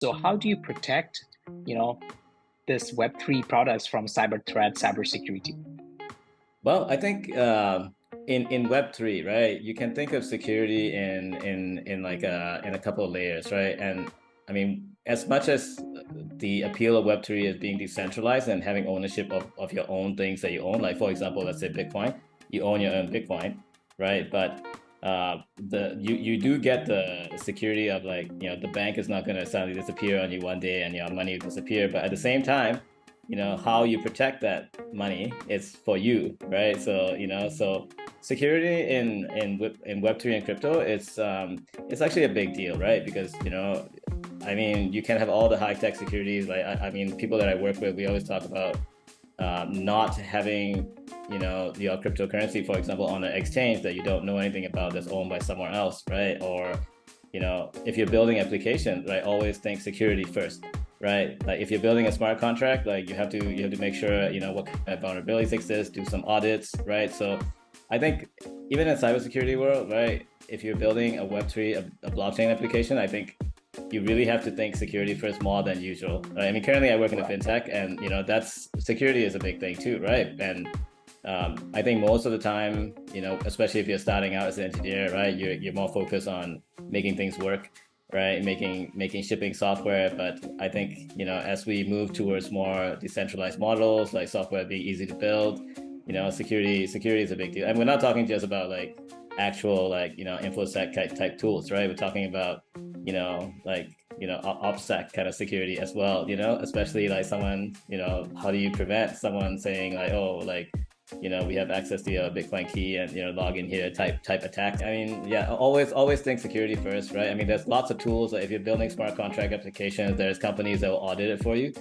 So how do you protect, you know, this Web3 products from cyber threat, cybersecurity? Well, I think in Web3, right, you can think of security in like in a couple of layers, right? And I mean, as much as the appeal of Web3 is being decentralized and having ownership of your own things that you own, like for example, let's say Bitcoin, you own your own Bitcoin, right? But you do get the security of like, the bank is not going to suddenly disappear on you one day and your money will disappear. But at the same time, how you protect that money is for you, right? So security in Web3 and crypto, it's actually a big deal, right? Because I mean, you can have all the high tech securities. Like I mean, people that I work with, we always talk about not having your cryptocurrency, for example, on an exchange that you don't know anything about that's owned by someone else, right? Or if you're building applications, right, always think security first, right? Like if you're building a smart contract, like you have to make sure what kind of vulnerabilities exist, do some audits, right? So I think even in cybersecurity world, right, if you're building a Web3, a blockchain application, I think you really have to think security first more than usual, right? I mean, currently I work in a fintech, and that's security is a big thing too, right? And I think most of the time, especially if you're starting out as an engineer, right, you're more focused on making things work, right, making shipping software. But I think as we move towards more decentralized models, like software being easy to build, security is a big deal. And we're not talking just about like actual like infosec type tools, right? We're talking about like OPSEC kind of security as well, especially like someone, how do you prevent someone saying like, oh, like we have access to your Bitcoin key and log in here type attack. I mean, yeah, always think security first, right? I mean, there's lots of tools. Like if you're building smart contract applications, there's companies that will audit it for you,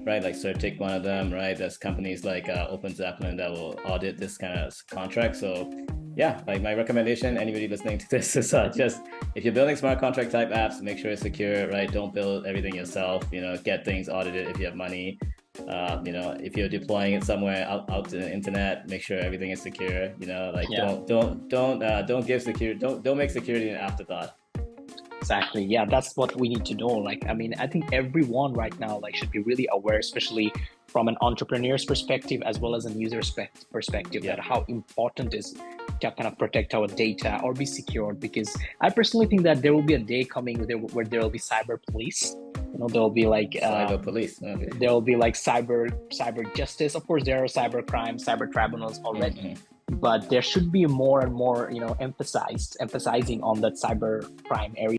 right? Like Certic, one of them, right? There's companies like Open Zeppelin that will audit this kind of contract. So yeah, like my recommendation, anybody listening to this is just if you're building smart contract type apps, make sure it's secure, right? Don't build everything yourself. Get things audited if you have money. If you're deploying it somewhere out to the internet, make sure everything is secure. Like Yeah, don't give security, don't make security an afterthought. exactly. Yeah, that's what we need to know. Like, I mean, I think everyone right now like should be really aware, especially from an entrepreneur's perspective as well as a user perspective, Yeah. that how important is to kind of protect our data or be secured. Because I personally think that there will be a day coming where there will be cyber police. There will be like Cyber police. Okay. there will be like cyber justice. Of course, there are cyber crimes, cyber tribunals already, Mm-hmm. but there should be more and more, emphasizing on that cyber crime area.